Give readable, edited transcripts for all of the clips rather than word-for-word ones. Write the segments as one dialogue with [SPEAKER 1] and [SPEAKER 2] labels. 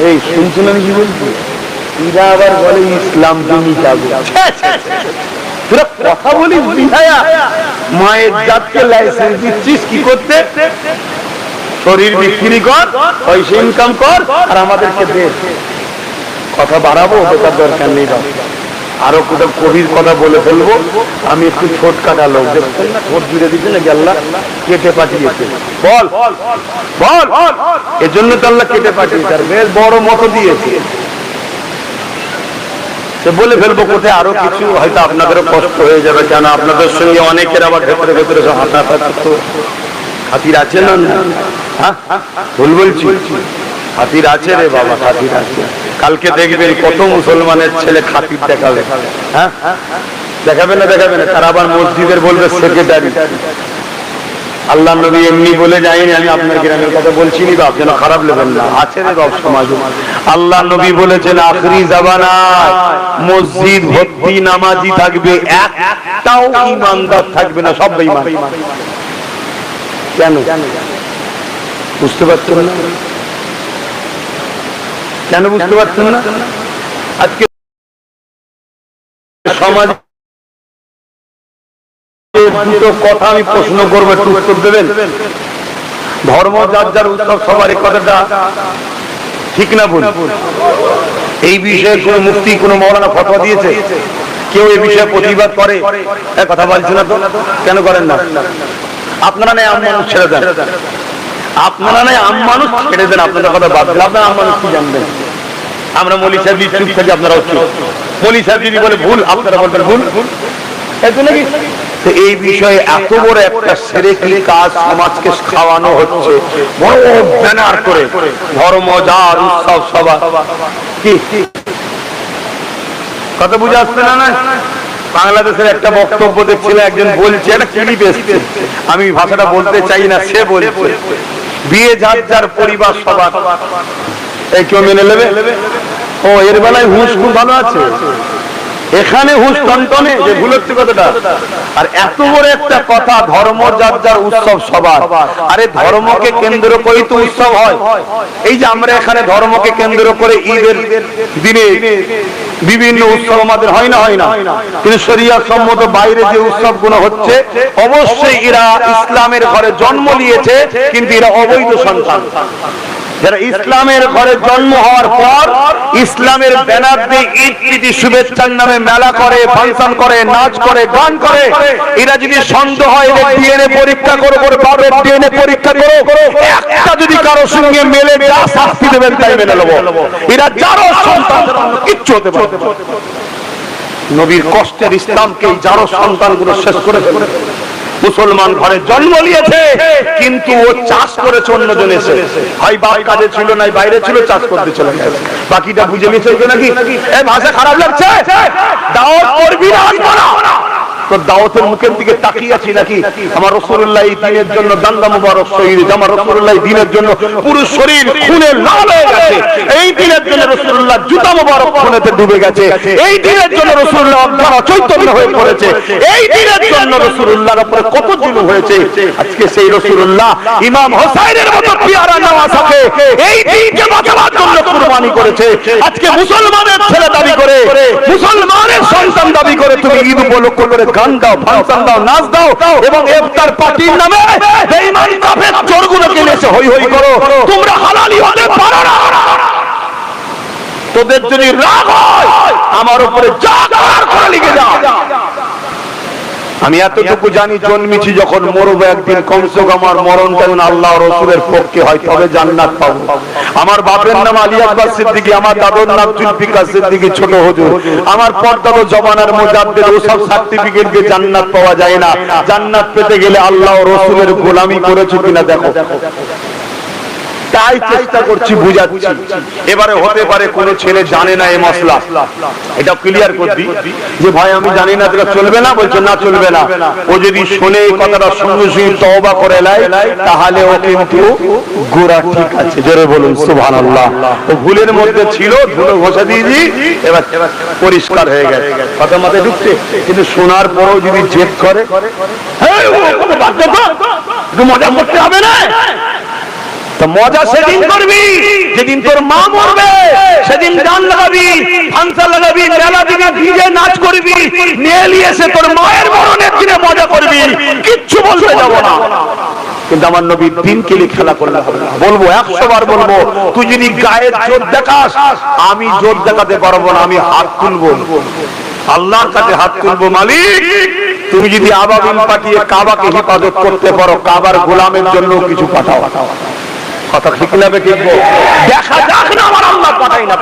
[SPEAKER 1] এই শুনছিলাম কি বলছি, এরা আবার বলে ইসলাম তুমি যাবে। তোরা কথা বলিস বিধায়া, মায়ের জাতকে লাইসেন্স দিচ্ছিস কি করতে? শরীর বিক্রি কর, পয়সা ইনকাম কর, আর আমাদেরকে দে। কথা বাড়াবো ওটার দরকার নেই। আরো কোথাও কবির কথা বলে ফেলবো। আমি একটু ছোট কাটা লোক, দেখছেন না ছোট জুড়ে দিচ্ছে নাকি আল্লাহ কেটে পাঠিয়েছে। বল বল, এজন্য তো আল্লাহ কেটে পাঠিয়েছে, আর বেশ বড় মতো দিয়েছে। বলে ফেলবো কোথায় আরো কিছু, হয়তো আপনাদেরও কষ্ট হয়ে যাবে, কেন আপনাদের সঙ্গে অনেকের আবার ভেতরে ভেতরে হাঁটাহাঁটা তো খাতির আছে না? হ্যাঁ ভুল বলছি? খাতির আছে রে বাবা, খাতির আছে। কালকে দেখবেন কত মুসলমানের ছেলে খাতির দেখাবে। হ্যাঁ দেখাবে না? দেখাবে না? তারা আবার মসজিদের বলবে সেক্রেটারি। আল্লাহ নবী এমনি বলে যায়নি, আমি আপনার গ্রামের কথা বলছি নি বাপ, যেন খারাপ নেবেন না। আছে রে বাপ সমাজে। আল্লাহ নবী বলেছেন আখরি জামানায় মসজিদ ভর্তি নামাজি থাকবে, একটাও ইমানদার থাকবে না, সব বেঈমান। কেন বুঝতে পারছেন না? কেন বুঝতে পারছেন না? আজকে সমাজ দুটো কথা আমি প্রশ্ন করবো, একটু উত্তর দেবেন। ধর্ম যার যার উৎসব সবার, এই কথাটা ঠিক না ভুল? এই বিষয়ে কোন মুফতি কোন মৌলানা ফতোয়া দিয়েছে? কেউ এই বিষয়ে প্রতিবাদ করে? কথা বলছে না তো, কেন করেন না? আপনারা নেই আম মানুষ ছেড়ে দেন, আপনারা নেই আম মানুষ ছেড়ে দেন, আপনাদের কথা বাদ দেন। আপনারা আম মানুষ কি জানবেন? আমরা মৌলী সাহেব চুপ থাকি, আপনারাও চুপ। মৌলী সাহেব যদি বলে ভুল, আপনারা বলবেন ভুল। নাকি এই বিষয়ে এত বড় একটা সেরেকি কাজ সমাজকে খাওয়ানো হচ্ছে, বড় ব্যানার করে ধর্ম যার উৎসব সবার। কি কথা বুঝে আসছে না? না বাংলাদেশের একটা বক্তব্য দেখছিল, একজন বলছে, একটা ক্লিপ এসছে, আমি ভাষাটা বলতে চাই না, সে বলছে বিয়ে যার যার পরিবার সবার, এই কেউ মেনে নেবে? ও এর বেলায় হুঁশ খুব ভালো আছে, এখানে হুঁশ টনটনে, যে ভুল হচ্ছে কথাটা। আর এত বড় একটা কথা, ধর্ম যার যার উৎসব সবার। আরে ধর্মকে কেন্দ্র করেই তো উৎসব হয়। এই যে আমরা এখানে ধর্মকে কেন্দ্র করে ঈদের দিনে বিভিন্ন উৎসব আমাদের হয় না? হয় না? কিন্তু শরিয়ত সম্মত বাইরে যে উৎসবগুলো হচ্ছে, অবশ্যই এরা ইসলামের ঘরে জন্ম নিয়েছে, কিন্তু এরা অবৈধ সন্তান। যারা ইসলামের ঘরে জন্ম হওয়ার পর ইসলামের ব্যানার দিয়ে ঈদ প্রীতি শুভেচ্ছার নামে মেলা করে, ফাংশন করে, নাচ করে, গান করে, এরা যদি সন্দেহ হয় এদের ডিএনএ পরীক্ষা করো, বাপের ডিএনএ পরীক্ষা করো, একটা যদি কারো সঙ্গে মেলে, যা শাস্তি দেবেন তাই মেনে নেবো। এরা যারও সন্তান, কিচ্ছু হতে পারে। নবীর কষ্টের ইসলামকে যারও সন্তানগুলো শেষ করে ফেলে। মুসলমান ঘরে জন্ম নিয়েছে, কিন্তু ও চাষ করেছে অন্যজন এসে, হয় বাপ কাজে ছিল না, বাইরে ছিল, চাষ করতে চলে গেছে। বাকিটা বুঝে নিয়েছে নাকি? এই ভাষা খারাপ লাগছে? দাওয়াত করবি না, তো দাওয়াতের মুখের দিকে তাকিয়ে আছি নাকি? আমার রাসূলুল্লাহ এই দিনের জন্য দান্দা মুবারক শহীদ, আমার রাসূলুল্লাহ দিনের জন্য পুরো শরীর খুনে লাল হয়ে গেছে, এই দিনের জন্য রাসূলুল্লাহ জুতা মুবারক খুনেতে ডুবে গেছে, এই দিনের জন্য রাসূলুল্লাহ অজ্ঞান চৈতন্য হয়ে পড়েছে, এই দিনের জন্য রাসূলুল্লাহর উপরে কত জুলুম হয়েছে। আজকে সেই রাসূলুল্লাহ ইমাম হোসেনের মতো পিয়ারা নওয়াজকে এই দিনকে বাঁচানোর জন্য কুরবানি করেছে। আজকে মুসলমানের ছেলে দাবি করে, মুসলমানের সন্তান দাবি করে তুমি ঈদ উপলক্ষ করে গান দাও, ফাংশন দাও, নাচ দাও, এবং ইফতার পার্টির নামে বেঈমান কাফের চোরগুলোকে এসে হই হই করো। তোমরা হালালি হতে পারো না। তোদের যদি রাগ হয় আমার উপরে যা করার করে লিখে যাও। আমি এতটুকু জানি, জন্মেছি যখন মরবো একদিন, কমসে কম আমার মরণটা যেন আল্লাহ রসুলের পক্ষে হয়, তবে জান্নাত পাবো। আমার বাপের নাম আলী আকবর সিদ্দিকী, আমার দাদুর নাম জুলফিকার সিদ্দিকী ছোট হুজুর, আমার পর্দাদ জমানার মুজাদ্দিদ, ওসব সার্টিফিকেট দিয়ে জান্নাত পাওয়া যায় না। জান্নাত পেতে গেলে আল্লাহ রসুলের গোলামি করেছো কিনা দেখো। তাই চেষ্টা করছি বুঝাচ্ছি। এবারে হতে পারে কোন ছেলে জানে না এই মশলা, এটা ক্লিয়ার করবি যে ভাই আমি জানি না, এটা চলবে না। বলছে না চলবে না। ও যদি শুনে এই কথাটা সঙ্গে সঙ্গে তওবা করে নেয়, তাহলে ও কিন্তু গোরা ঠিক আছে। জোরে বলুন সুবহানাল্লাহ। ও ভুলের মধ্যে ছিল, ধুলো ঘষা দিয়েছি, এবার পরিষ্কার হয়ে গেছে। কথা মাথায় ঢুকছে, কিন্তু শোনার পরও যদি জেদ করে, মজা করতে হবে না, তো মজা সেদিন করবি যেদিন তোর মা মরবে, সেদিন গান লাগাবি, ফাংশন লাগাবি, মেলা দিনে ডিজে নাচ করবি, নিয়ে এসে তোর মায়ের মরণের দিনে মজা করবি, কিচ্ছু বলতে যাব না। কিন্তু আমার নবীর দিনকে নিয়ে খেলা করলে হবে না। বলবো 100 বার বলবো, তুই যদি গায়ের জোর দেখাস, আমি জোর দেখাতে পারবো না, আমি হাত তুলবো, আল্লাহর কাছে হাত তুলবো। মালিক, তুমি যদি আবাবিল পাঠিয়ে কাবাকে হেফাজত করতে পারো, কাবার গোলামের জন্য কিছু পাঠাও। কথা ঠিক না বেঠিক? দেখা যাক না আমার আল্লাহ পাঠাই না।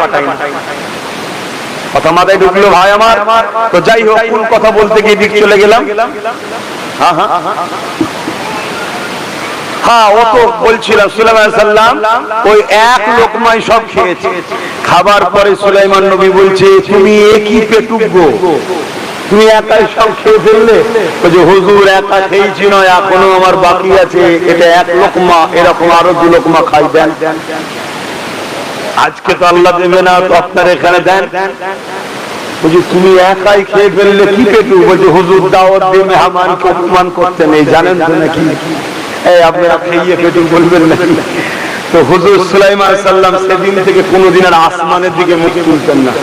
[SPEAKER 1] কথা মাথায় ঢুকলো ভাই আমার। তো যাই হোক, কোন কথা বলতে গিয়ে দিক চলে গেলাম। হ্যাঁ, ও তো বলছিলাম সুলাইমান আলাইহিস সালাম ওই এক লোকমাই সব খেয়েছে। খাবার পরে সুলাইমান নবী বলছে, তুমি একই পেটুক গো, তুমি একাই সব খেয়ে ফেললে? বলছে, হুজুর একা খেয়েছি নয়, এখনো আমার বাকি আছে, এটা এক লোকমা, এরকম আরো 2 লোকমা খাই দেন। আজকে তো আল্লাহ দেবে না, তো আপনার এখানে দেন। বলছি, তুমি একাই খেয়ে ফেললে কি পেটু? বলছে, হুজুর দাওয়াত দিয়ে মেহমানকে অপমান করতে নেই, জানেন তো নাকি? এই আপনারা খেয়ে পেটু বলবেন নাকি? তো হুজুর সুলাইমান আলাইহিস সালাম সেদিন থেকে কোনোদিন আর আসমানের দিকে মুখ তুলতেন না।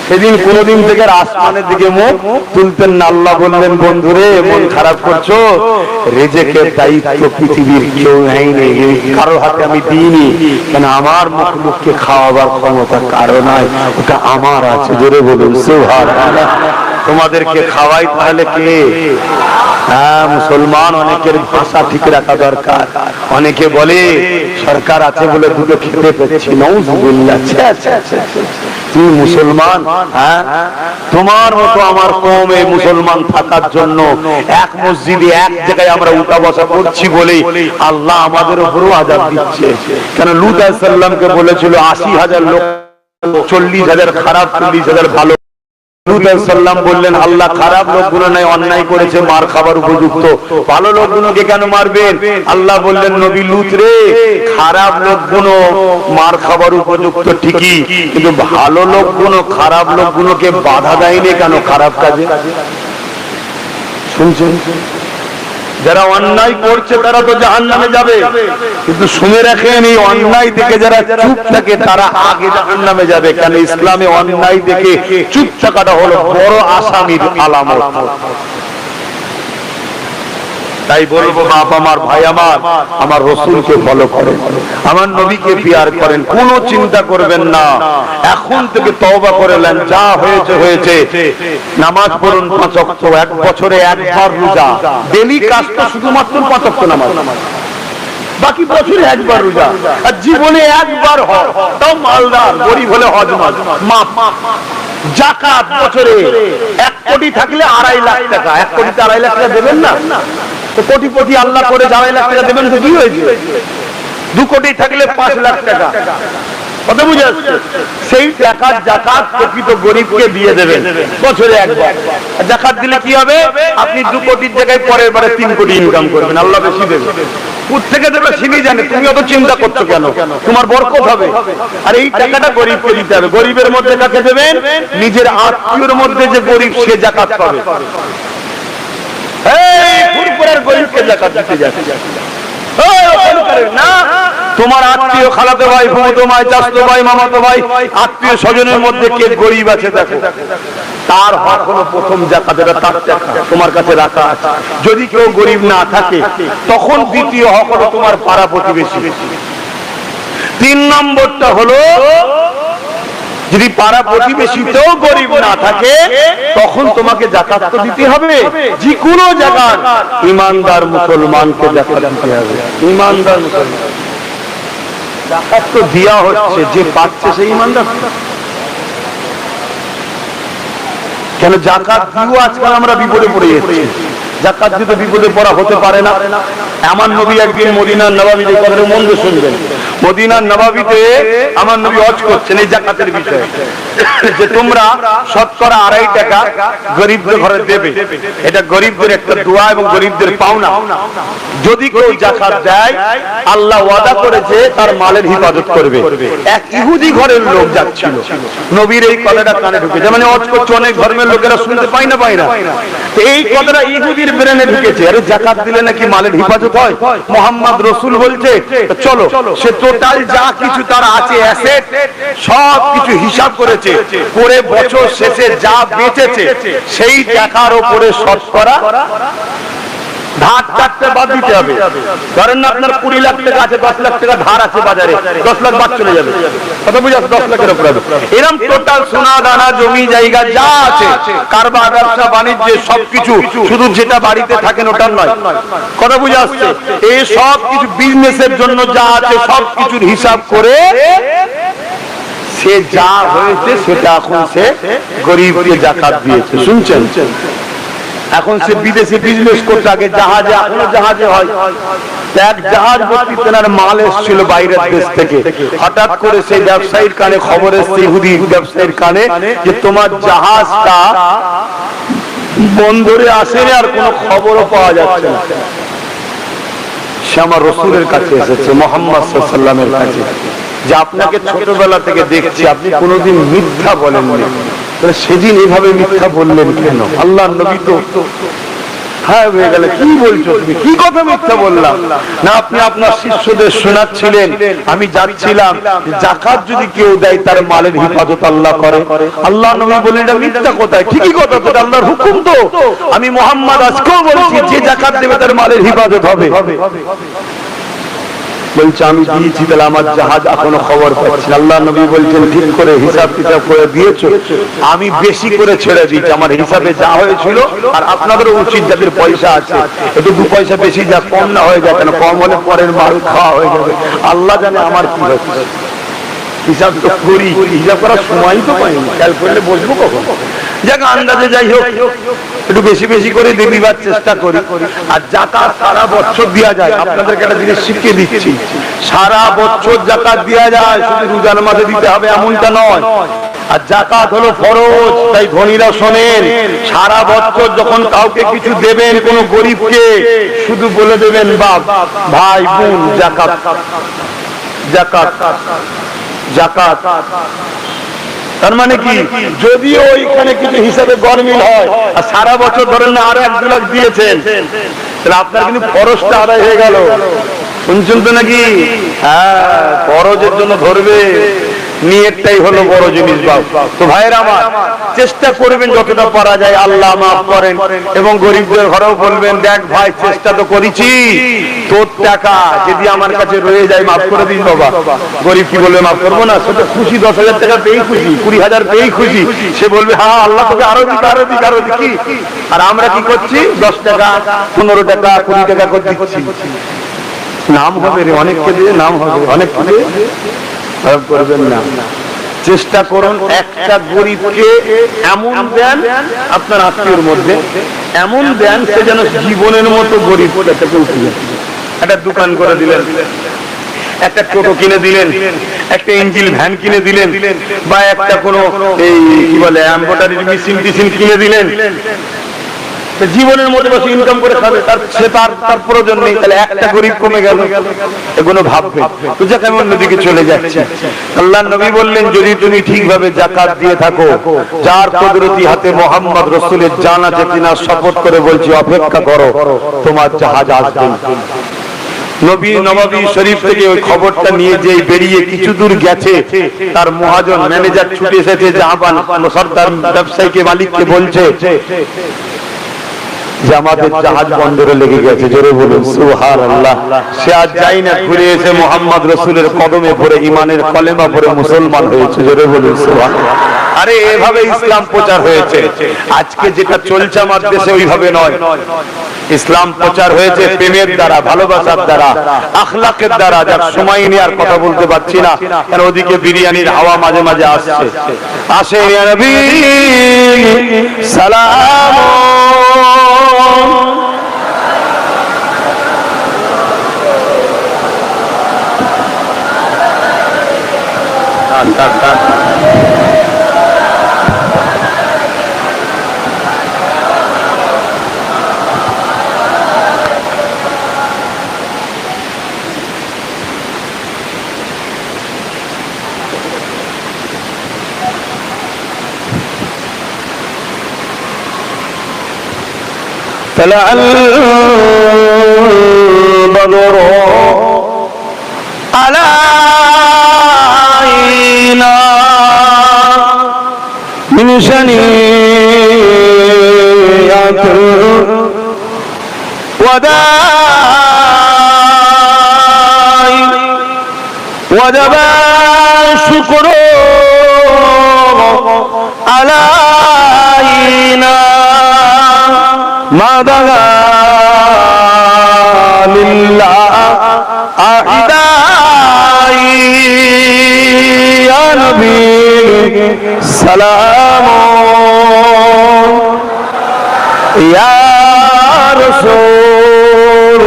[SPEAKER 1] সেদিন কোনদিন থেকে আসমানের দিকে মুখ তুলতেন না। আল্লাহ বললেন, বন্ধুরে মন খারাপ করছো, রিজিকের দায়িত্ব পৃথিবীর কেউ নেই, কারোর হাতে আমি দিইনি, কেন আমার মখলুককে খাওয়াবার ক্ষমতা কারো নাই, ওটা আমার আছে। জোরে বলুন সুবহানাল্লাহ। তোমাদেরকে খাওয়াই তাহলে কে? হ্যাঁ, মুসলমান অনেকের ভাষা ঠিক রাখা দরকার। অনেকে বলে সরকার আছে বলে দুটো খেতে পেয়েছি, নাউজুবিল্লাহ। তুমি মুসলমান? হ্যাঁ, তোমার মতো আমার কওমে মুসলমান থাকার জন্য এক মসজিদে এক জায়গায় আমরা উঠা বসা করছি বলেই আল্লাহ আমাদের উপরও আযাব দিচ্ছে। কেন লূত আলাইহিস সালামকে বলেছিল 80,000 লোক, 40,000 খারাপ, 40,000 ভালো। লূত আলাইহিস সালাম বললেন, আল্লাহ খারাপ লোকগুলো নাই অন্যায় করেছে, মার খাবার উপযুক্ত, ভালো লোকগুলোকে কেন মারবেন? আল্লাহ বললেন, নবী লূত রে, খারাপ লোকগুলো মার খাবার উপযুক্ত ঠিকই, কিন্তু ভালো লোকগুলো খারাপ লোকগুলোকে বাধা দেয়নি কেন খারাপ কাজে? শুনছেন? যারা অন্যায় করছে তারা তো জাহান্নামে যাবে, কিন্তু শুনে রাখেন, এই অন্যায় দেখে যারা চুপ থাকে তারা আগে জাহান্নামে যাবে। কেন? ইসলামে অন্যায় দেখে চুপ থাকাটা হলো বড় আসামির আলামত। তাই বলবো, বাপ আমার, ভাই আমার, আমার রাসূলকে ফলো করেন, আমার নবীকে পিয়ার করেন, কোনো চিন্তা করবেন না। এখন থেকে তওবা করে নেন, যা হয়েছে হয়েছে। নামাজ পড়ুন 5 ওয়াক্ত, এক বছরে একবার রোজা, ডেইলি কাজ তো শুধুমাত্র 5 ওয়াক্ত নামাজ, বাকি বছরে একবার রোজা, আর জীবনে একবার হজ, তাও মালদার, গরিব হলে হজ মাফ। যাকাত বছরে 1 কোটি থাকলে 2.5 লাখ টাকা, 1 কোটিতে 2.5 লাখ টাকা দেবেন না? তো কোটিপতি আল্লাহ করে 2.5 লাখ টাকা দেবেন তো কি হয়েছে? 2 কোটি থাকলে 5 লাখ টাকা, কথা বুঝে আসছে? সেই টাকার যাকাত প্রকৃত গরিবকে দিয়ে দেবেন বছরে একবার। যাকাত দিলে কি হবে? আপনি 2 কোটির জায়গায় পরের বারে 3 কোটি ইনকাম করবেন, আল্লাহ বেশি দেবে। কোথেকে দেবে তিনি জানে, তুমি অত চিন্তা করছো কেন? তোমার বরকত হবে। আর এই টাকাটা গরিবকে দিতে হবে। গরিবের মধ্যে কাকে দেবেন? নিজের আত্মীয়ের মধ্যে যে গরিব, সে যাকাত পাবে। এই ফুরফুরার গরিবকে যাকাত দিতে যাচ্ছে না। তোমার আত্মীয়, খালাতো ভাই, ফুফাতো ভাই, চাচাতো ভাই, মামাতো ভাই, আত্মীয় স্বজনের মধ্যে কে গরিব আছে দেখো, তার হক হলো প্রথম যাকাত, এটা তার টাকা তোমার কাছে রাখা আছে। যদি কেউ গরিব না থাকে, তখন দ্বিতীয় হক হলো তোমার পাড়া প্রতিবেশী। 3 নম্বরটা হলো, যদি পাড়া প্রতিবেশীতেও গরিব না থাকে, তখন তোমাকে যাকাত তো দিতে হবে। যে কোনো জায়গার ইমানদার মুসলমানকে যাকাত দিতে হবে। ইমানদার মুসলমান যাকাত তো দেয়া হচ্ছে, যে পাচ্ছে সেই ইমানদার। কেন যাকাত দিও আজকাল আমরা বিপদে পড়ে যাচ্ছি। যাকাত দিতে বিপদে পড়া হতে পারে না। আমার নবী একদিন মদিনার নববীর কথা মন দিয়ে শুনবেন, মদিনার নবাবিতে আমার নবী হজ করছেন এই যাকাতের বিষয়ে, যে তোমরা শতকরা 2.5 টাকা গরিবদের ঘরে দেবে। এটা গরিবদের একটা দোয়া এবং গরিবদের পাওনা। যদি কেউ যাকাত দেয়, আল্লাহ ওয়াদা করেছে তার মালের হিফাজত করবে। এক ইহুদি ঘরের লোক যাচ্ছিল, নবীর এই কথাটা কানে ঢুকেছে, মানে হজ করছে, অনেক ধর্মের লোকেরা শুনতে পায় না। এই কথাটা ইহুদির ব্রেনে ঢুকেছে, আরে যাকাত দিলে নাকি মালের হিফাজত হয়, মুহাম্মদ রাসূল বলছে, চলো। সে টোটাল যা কিছু তার আছে অ্যাসেট সব কিছু হিসাব করেছে, পরে বছর শেষে যা বেঁচেছে সেই টাকার উপরে শতকরা ধার চারটে বাদ দিতে হবে। ধরেন না আপনার 20 লাখ টাকা আছে, 10 লাখ টাকা ধার আছে বাজারে, 10 লাখ বাদ চলে যাবে, কত বুঝাচ্ছে? 10 লাখের উপরে এরকম টোটাল সোনা দানা জমি জায়গা যা আছে, কারবার ব্যবসা বাণিজ্যে সবকিছু, শুধু যেটা বাড়িতে থাকেন ওটার নয়, কথা বুঝে আসছে? এই সব কিছু বিজনেসের জন্য যা আছে সব কিছুর হিসাব করে সে যা হয়েছে সেটা এখন সে গরিবকে যাকাত দিয়েছে। শুনছেন? এখন সে বিদেশে বিজনেস করতে, আগে জাহাজে, এখনো জাহাজে হয়। এক জাহাজ ভর্তি তেনার মাল এসেছিল বাইরের দেশ থেকে। হঠাৎ করে সেই ব্যবসায়ীর কানে খবর এসেছে, ইহুদি ব্যবসায়ীর কানে, যে তোমার জাহাজটা বন্দরে আসেনি আর কোনো খবরও পাওয়া যাচ্ছে না। সে আমার রাসূলের কাছে এসেছে, মুহাম্মদ সাল্লাল্লাহু আলাইহি ওয়াসাল্লামের কাছে, যে আপনাকে ছোটবেলা থেকে দেখছি, আপনি কোনোদিন মিথ্যা বলেননি, সেদিন এভাবে মিথ্যা বললেন কেন? আল্লাহর নবী তো হ্যাঁ হয়ে গেল, কি বলছো তুমি, কি কথা মিথ্যা বললাম? না, আপনি আপনার শিষ্যদের শোনাচ্ছিলেন, আমি যাচ্ছিলাম, যাকাত যদি কেউ দেয় তার মালের হিফাজত আল্লাহ করে। আল্লাহ নবী বললেন, এটা মিথ্যা কথা। ঠিকই কথা, তো আল্লাহর হুকুম। তো আমি মুহাম্মদ আজকেও বলছি, যে যাকাত দেবে তার মালের হিফাজত হবে। বলছে আমি দিয়েছি, তাহলে আমার জাহাজ এখনো খবর পাচ্ছি। আল্লাহ নবী বলছেন, ঠিক করে হিসাব কিতাব করে দিয়েছো, আমি বেশি করে ছেড়ে দিচ্ছি, আমার হিসাবে যা হয়েছিল। আর আপনাদেরও উচিত, যাদের পয়সা আছে, একটু 2 পয়সা বেশি যা, কম না হয়ে যায়, কেন কম হলে পরের মাল খাওয়া হয়ে যাবে। আল্লাহ জানে আমার কি হচ্ছে, হিসাব তো করি, হিসাব করার সময় তো পাইনি, খেয়াল করলে বসবো কখন? যাক, আন্দাজে যাই হোক, একটু বেশি বেশি করে দিবার চেষ্টা করি। আর যাকাত সারা বছর দেওয়া যায়। আপনাদেরকে একটা জিনিস শিখিয়ে দিচ্ছি, সারা বছর যাকাত দেওয়া যায়, শুধু রমজান মাসে দিতে হবে এমনটা নয়। আর যাকাত হলো ফরজ, তাই ধনীরা শোনেন, সারা বছর যখন কাউকে কিছু দেবেন, কোন গরিবকে, শুধু বলে দেবেন, বাপ, ভাই, বোন, যাকাত, যাকাত, যাকাত। তার মানে কি, যদিও ওইখানে কিছু হিসাবে গরমিল হয়, আর সারা বছর ধরেন না আরো 1-2 লাখ দিয়েছেন, তাহলে আপনার কিন্তু ফরজটা আদায় হয়ে গেল। শুনছেন তো নাকি? হ্যাঁ, ফরজের জন্য ধরবে, নিয়তটাই হলো বড় জিনিস। তো ভাইয়েরা আমার, চেষ্টা করবেন যতটা পারা যায়, আল্লাহ মাফ করেন। এবং গরিবদের ঘরেও বলবেন, দেখ ভাই, চেষ্টা তো করেছি, তোর টাকা যদি আমার কাছে রয়ে যায় মাফ করে দিন বাবা। গরিব কি বলবে মাফ করবো না? সেটা খুশি, 10,000 টাকা পেয়েই খুশি, 20,000 পেয়েই খুশি। সে বলবে, হ্যাঁ আল্লাহ তোকে আরো দিক, আরো দিক, আরো দিক। আর আমরা কি করছি? 10 টাকা, 15 টাকা, 20 টাকা করে দিচ্ছি। নাম হবে রে, অনেককে দিয়ে নাম হবে, অনেককে দিয়ে করবেন না। চেষ্টা করুন একটা গরিবকে এমন দেন, আপনার আত্মীয়র মধ্যে এমন দেন, সে যেন জীবনের মতো গরিব। একটা দোকান করে দিলেন, একটা টোটো কিনে দিলেন, একটা ইঞ্জিন ভ্যান কিনে দিলেন, বা একটা কোনো এই কি বলে এমব্রয়ডারি মেশিন টিশিন কিনে দিলেন, জীবনের মধ্যে বসে ইনকাম করে খাবে, তার প্রয়োজন নেই, তাহলে একটা গরিব কমে গেল, এগুলো ভাববে। তো যাক, আমি অন্যদিকে চলে যাচ্ছি। আল্লাহর নবী বললেন, যদি তুমি ঠিকভাবে যাকাত দিয়ে থাকো, যার কুদরতি হাতে মুহাম্মদ রাসূলের জান আছে কিনা শপথ করে বলছি, অপেক্ষা করো, তোমার জাহাজ আসবে। নবী নববী শরীফ থেকে ওই খবরটা নিয়ে যেই বেরিয়ে কিছু দূর গেছে, তার মহাজন ম্যানেজার ছুটে এসেছে, জাহাবান সর্দার ব্যবসায়ীকে, মালিককে বলছে যে আমাদের জাহাজ বন্দরে লেগে গেছে। জোরে বলুন সুবহানাল্লাহ। সে আজ যাই না, ঘুরে এসে মুহাম্মদ রাসূলের কদমে পড়ে ইমানের কলেমা পড়ে মুসলমান হয়েছে। জোরে বলুন সুবহানাল্লাহ। আরে এভাবে ইসলাম প্রচার হয়েছে। আজকে যেটা চলছে আমার দেশে ওইভাবে নয়। ইসলাম প্রচার হয়েছে প্রেমের দ্বারা, ভালোবাসার দ্বারা, আখলাকের দ্বারা। যার সময় নিয়ে আর কথা বলতে পারছি না, কারণ ওদিকে বিরিয়ানির হাওয়া মাঝে মাঝে আসছে। আসে ইয়া নবী সালাম, طلع البدر علينا من ثنيات الوداع وجب الشكر علينا ما دعا لله أعدائي يا نبي سلام يا رسول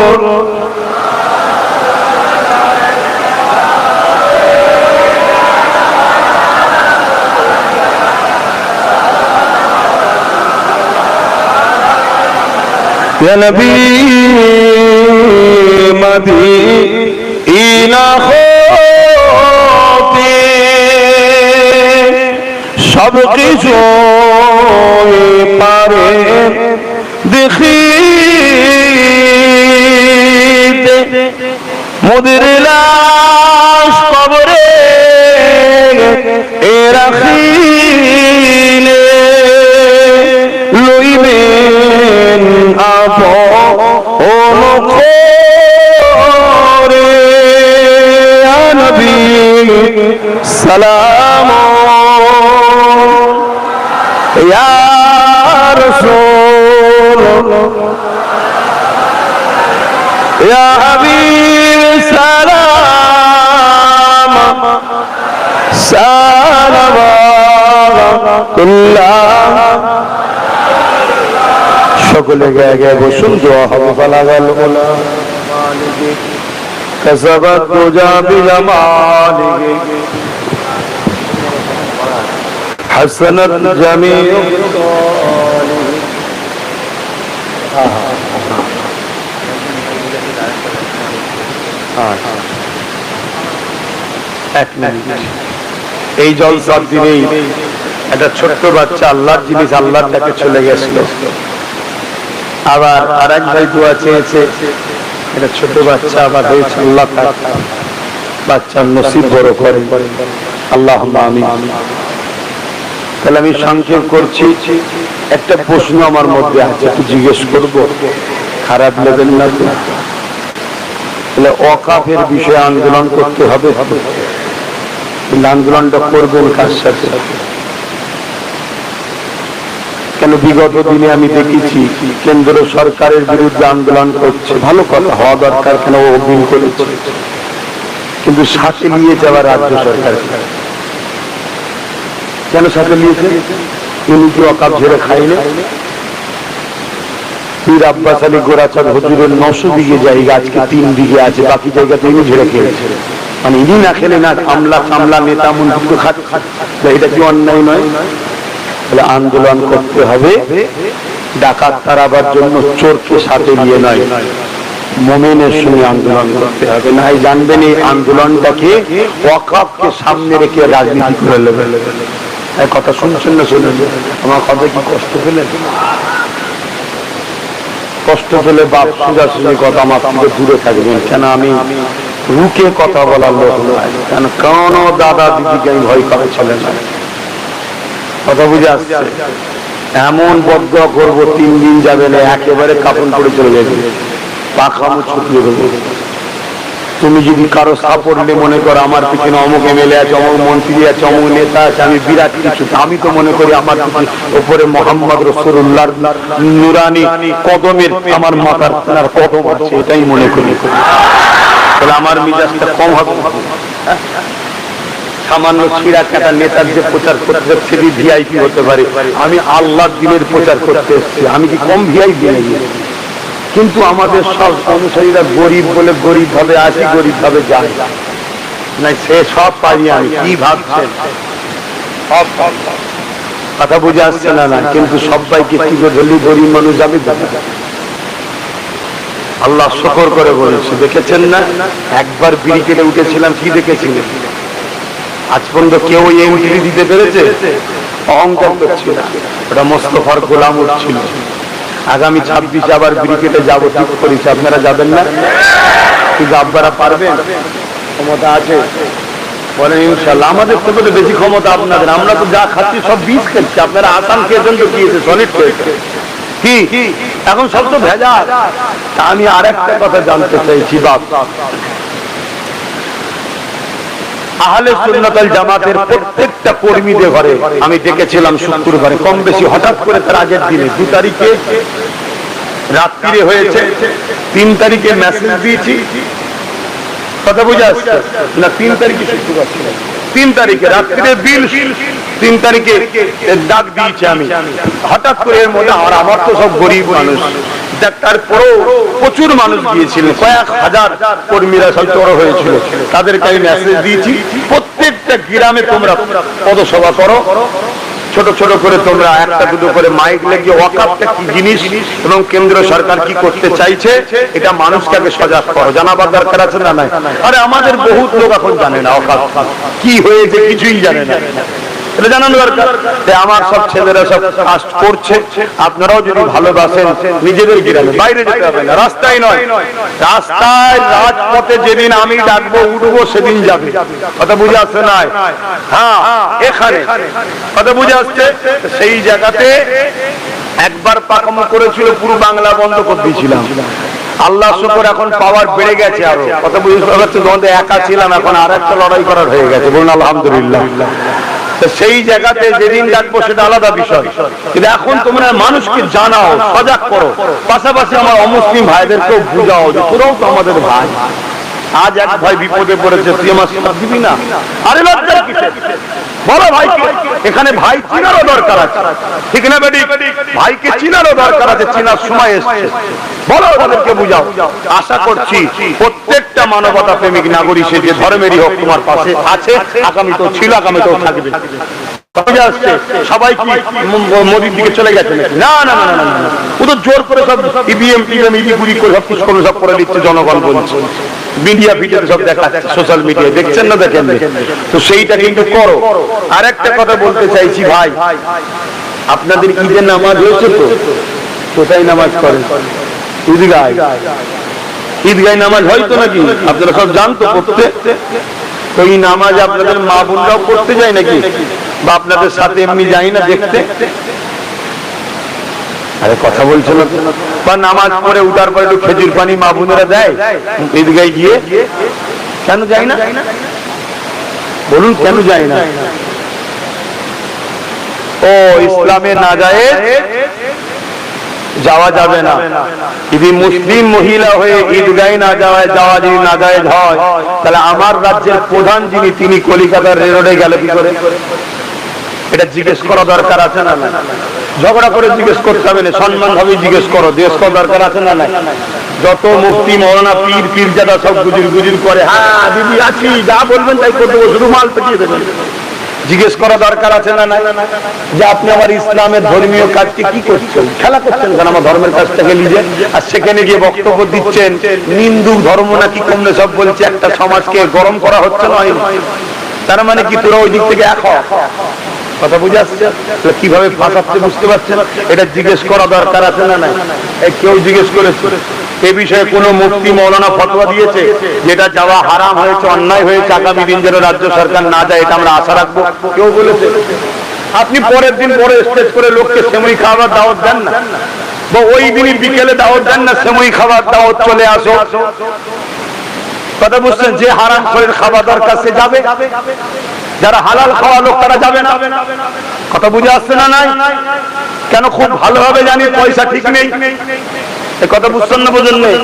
[SPEAKER 1] يا نبي مدينة خوتي সব কিছু পারে দেখিতে মোদের লাশ কবরে রাখিলে লইবেন আপন করে নবী সালাম ইয়া রাসূল ইয়া হাবিব সালাম সালাওয়াতুল্লাহ সকলে গায়ে গায়ে বসুন দোয়া হবে বালাগাল ওলা কাসাবাত তুজা বিজামালিহি হাসানাত জামিউ এক মিনিট এই জলসার দিনেই একটা ছোট্ট বাচ্চা আল্লাহর জিনিস আল্লাহর কাছে চলে গেছিল আবার আরেক ভাই দোয়া চেয়েছে এটা ছোট বাচ্চা আবার হয়েছে আল্লাহ বাচ্চার নসিব বড় করে আল্লাহুম্মা আমিন তাহলে আমি সংক্ষেপ করছি একটা প্রশ্ন আমার মধ্যে আছে একটু জিজ্ঞেস করব খারাপ নেবেন না তো তাহলে ওয়াকাফের বিষয়ে আন্দোলন করতে হবে আন্দোলনটা করবেন কার সাথে কেন বিগত দিনে আমি দেখেছি কেন্দ্র সরকারের বিরুদ্ধে আন্দোলন করছে ভালো কথা হওয়া দরকার কেন অভিযোগ করেছে কিন্তু সাথে নিয়ে যাওয়া রাজ্য সরকার কেন সাথে নিয়েছে উনি কি ওয়াকাফ ঝেড়ে খাইলে পীর আব্বাস আলী গোরাচাঁদ হুজুরের 900 বিঘে জায়গা আজকে 3 বিঘে আছে বাকি জায়গা তিনি ঝেড়ে খেয়েছে মানে ইনি না খেলে না কামলা নেতা মন্ত্রী খাচ্ছে এটা কি অন্যায় নয় তাহলে আন্দোলন করতে হবে ডাকাত তাড়াবার জন্য চোরকে সাথে নিয়ে নয় মুমিনের সঙ্গে আন্দোলন করতে হবে না জানবেন এই আন্দোলনটাকে ওয়াকাফকে সামনে রেখে রাজনীতি করে নেবে এই কথা শুনছেন না শুনেন আমার কথা কি কষ্ট পেলেন কষ্ট পেলে বাপ সুজাসুজি কথা আমার থেকে দূরে থাকবেন কেন আমি রুকে কথা বলার লোক নয় কেন কোনো দাদা দিদিকে আমি ভয় করে চলে না কথা বুঝে আসছে এমন বদ্ধ করবো 3 দিন যাবে না একেবারে কাপন পড়ে চলে যাবে পাখামো ছুটিয়ে দেবো তুমি যদি কারো সাপোর্ট নিয়ে মনে করো আমার পিছনে অমুক এমএলএ আছে অমুক মন্ত্রী আছে অমুক নেতা আছে আমি বিরাট কিছু আমি তো মনে করি আমার উপরে মোহাম্মদ রাসূলুল্লাহর নুরানি কদমের আমার মাথার কদম আছে এটাই মনে করি তাহলে আমার মিজাজটা কম হবে সামান্য ছিঁড়া কাটা নেতার যে প্রচার করতে সে ভিআইপি হতে পারে আমি আল্লাহর দ্বীনের প্রচার করতে এসেছি আমি কি কম ভিআইপি নাকি কিন্তু আমাদের সব অনুসারীরা গরিব বলে গরিব ভাবে আসি গরিব ভাবে যায় না সে সব পারি আমি, কি ভাবছেন? কথা বুঝে আসছে না? না, কিন্তু সবাইকে কি ধরলি গরিব মানুষ যাবে? আল্লাহ শুকর করে বলেছে, দেখেছেন না একবার বিড়ি কেটে উঠেছিলাম, কি দেখেছিলেন? আজ পর্যন্ত কেউ এন্ট্রি দিতে পেরেছে? অহংকার করছিল, ওটা মোস্তফার গোলাম উঠছিল। আগামী 26 আবার বিড়ি কেটে যাবো ঠিক করেছি, আপনারা যাবেন না? কিন্তু আপনারা পারবেন? ক্ষমতা আছে? বলেন ইনশাল্লাহ। আমাদের থেকে তো বেশি ক্ষমতা আপনাদের, আমরা তো যা খাচ্ছি সব বীজ খাচ্ছি, আপনারা আসাম খেয়েছেন তো কি হয়েছে? সলিড খেয়েছে কি? এখন সব তো ভেজাল। আমি আর একটা কথা জানতে চাইছি, বাপ আহলে সুন্নাত ওয়াল জামাতের প্রত্যেকটা কর্মীদের ঘরে আমি দেখেছিলাম শুক্রবারে কম বেশি, হঠাৎ করে তার আগের দিনে 2 তারিখে রাত্রিরে হয়েছে, 3 তারিখে মেসেজ দিয়েছি, কথা বুঝে আসছে না? 3 তারিখে শুক্রবার ছিল, 3 তারিখে রাত্রিরে বিল, 3 তারিখে ডাক দিয়েছি আমি হঠাৎ করে। এর মধ্যে আর আমার তো সব গরিব মানুষ, তারপরেও প্রচুর মানুষ গিয়েছিলেন, কয়েক হাজার কর্মীরা সব জড়ো হয়েছিল, তাদেরকে আমি মেসেজ দিয়েছি প্রত্যেকটা গ্রামে তোমরা পদসভা করো, ছোট ছোট করে তোমরা একটা দুটো করে মাইক লাগিয়ে ওয়াকাফটা কি জিনিস এবং কেন্দ্র সরকার কি করতে চাইছে এটা মানুষকে আগে সজাগ করো, জানাবার দরকার আছে না? নাই? আরে আমাদের বহুত লোক এখন জানে না ওয়াকাফ কি হয়েছে, কিছুই জানে না, এটা জানানো দরকার। আমার সব ছেলেরা সব কাজ করছে, আপনারাও যদি ভালোবাসেন নিজেদের গ্রামে, বাইরে যেতে হবে না, রাস্তায় নয়, রাস্তায় রাজপথে যেদিন আমি ডাকবো উঠবো সেদিন যাবে, কথা বুঝে আসছে না? হ্যাঁ, এখানে কথা বুঝে আসছে। সেই জায়গাতে একবার পাকামো করেছিল, পুরো বাংলা বন্ধ করে দিয়েছিলাম। আল্লাহ শুকর এখন পাওয়ার বেড়ে গেছে আরো, কথা বুঝতে পারছে? তোমাদের একা ছিলাম, এখন আর একটা লড়াই করার হয়ে গেছে, বলুন আলহামদুলিল্লাহ। সেই জায়গাতে যেদিন ডাকবো সেটা আলাদা বিষয়, কিন্তু এখন তোমরা মানুষকে জানাও, সজাগ করো, পাশাপাশি আমার অমুসলিম ভাইদেরকেও বুঝাও যে তোরাও তো আমাদের ভাই। আজ এক ভাই বিপদে পড়েছে, তুই আমার সাথ দিবি না? আরে লজ্জার কিসের? বলো ভাইকে, এখানে ভাই চিনারও দরকার আছে, ঠিক না বেটি? ভাইকে চিনারও দরকার আছে, চিনার সময় এসছে, বলো ওদেরকে বুঝাও। আশা করছি প্রত্যেকটা মানবতা প্রেমিক নাগরিক সে যে ধর্মেরই হোক তোমার পাশে আছে, আগামীতেও ছিল, আগামীতেও থাকবে। সবাই কি মোদির দিকে চলে গেছে? না না না না না, ও তো জোর করে সব ইভিএম টিভিএম ইডি গুলি করে সব কিছু করে সব করে দিচ্ছে, জনগণ বলছে, মিডিয়া ভিডিওতে সব দেখাচ্ছে, সোশ্যাল মিডিয়ায় দেখছেন না? দেখেন তো সেইটা কিন্তু করো। আর একটা কথা বলতে চাইছি ভাই, আপনাদের ঈদের নামাজ হয়েছে তো? কোথায় নামাজ করেন? ঈদগায়। ঈদগায় নামাজ হয়তো নাকি? আপনারা সব জানতো পড়তে? তো এই নামাজ আপনাদের মা বোনরাও পড়তে যায় নাকি? বা আপনাদের সাথে এমনি যাই না দেখতে? আরে কথা বলছো না? বা নামাজ পড়ে উঠার পরে একটু খেজুর পানি মা বোনেরা দেয় ঈদগায় গিয়ে, কেন যায় না? বলুন কেন যায় না? ও ইসলামে না যায়, যাওয়া যাবে না। যদি মুসলিম মহিলা হয়ে ঈদগাহে না যাওয়া যদি না জায়েজ হয়, তাহলে আমার রাজ্যের প্রধান যিনি তিনি কলিকাতার রেলওয়ে গেল কি করে? এটা জিজ্ঞেস করা দরকার আছে না? ঝগড়া করে জিজ্ঞেস করতে হবে না, সম্মান ভাবে জিজ্ঞেস করো, দেশ করা দরকার আছে না? নাই? যত মুফতি মৌলানা পীর পীরজাদা সব গুজির গুজির করে, হ্যাঁ দিদি আছি, যা বলবেন তাই করতে দেবো, শুধু মাল পেটিয়ে দেবেন। জিজ্ঞেস করা দরকার আছে না? নাই? যে আপনি আমার ইসলামের ধর্মীয় কাজকে কি করছেন, খেলা করছেন কেন আমার ধর্মের কাজটাকে নিজে? আর সেখানে গিয়ে বক্তব্য দিচ্ছেন হিন্দু ধর্ম নাকি কমলে সব বলছে, একটা সমাজকে গরম করা হচ্ছে না? তার মানে কি তোরা ওই দিক থেকে এক হ? কথা বুঝে আসছে? কিভাবে ফাঁসাচ্ছে বুঝতে পারছেন? এটা জিজ্ঞেস করা দরকার আছে না? নাই? কেউ জিজ্ঞেস করেছে এ বিষয়ে কোন মুফতি মৌলানা ফতোয়া দিয়েছে যেটা যাওয়া হারাম হয়েছে, অন্যায় হয়েছে, আগামী দিন যেন রাজ্য সরকার না যায় এটা আমরা আশা রাখবো? কেউ বলেছে? আপনি পরের দিন পরে স্টেজ করে লোককে সেমই খাবার দাওয়াত দেন না, বা ওই দিনই বিকেলে দাওয়াত দেন না, সেমই খাবার দাওয়াত চলে আসো, কথা বুঝছেন? যে হারাম করে খাওয়া দরকার সে যাবে, যারা হালাল খাওয়া লোক তারা যাবে না। কথা বুঝে আসছে না? নাই? কেন? খুব ভালোভাবে জানি পয়সা ঠিক নেই, কথা বুঝছেন না? বোঝেন নেই?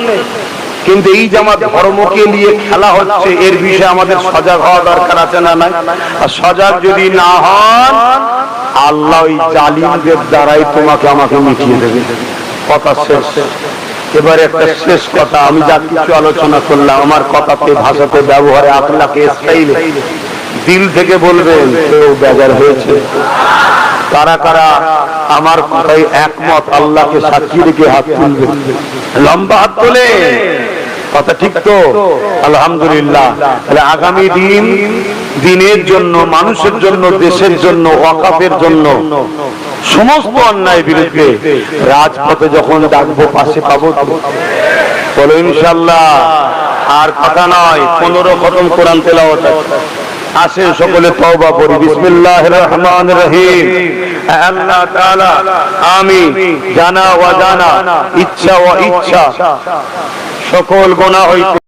[SPEAKER 1] কিন্তু এই যে আমার ধর্মকে নিয়ে খেলা হচ্ছে, এর বিষয়ে আমাদের সজাগ হওয়া দরকার আছে না? নাই? আর সজাগ যদি না হন, আল্লাহ ওই জালিমদের দ্বারাই তোমাকে আমাকে মিটিয়ে দেবে। কথা শেষ। এবারে একটা শেষ কথা, আমি যা কিছু আলোচনা করলাম আমার কথাতে, ভাষাতে, ব্যবহারে, আখলাকে, স্টাইলে দিল থেকে বলবেন কেউ বেজার হয়েছে? কারা কারা আমার কথায় একমত আল্লাহকে সাক্ষী রেখে হাত তুলবে, লম্বা হাত তোলে। কথা ঠিক তো? আলহামদুলিল্লাহ। তাহলে আগামী দিনের জন্য, মানুষের জন্য, দেশের জন্য, ওয়াকাফের জন্য, সমস্ত অন্যায় বিরুদ্ধে রাজপথে যখন ডাকবো পাশে পাবো তো? বলো ইনশাআল্লাহ। আর কথা নয়, 15 খতম কোরআন তেলাওয়াত। আসেন সকলে তওবা করি। বিসমিল্লাহির রহমানির রহিম। আল্লাহ তাআলা আমি জানা ওয়া জানা, ইচ্ছা ও ইচ্ছা সকল গুনাহ হইতে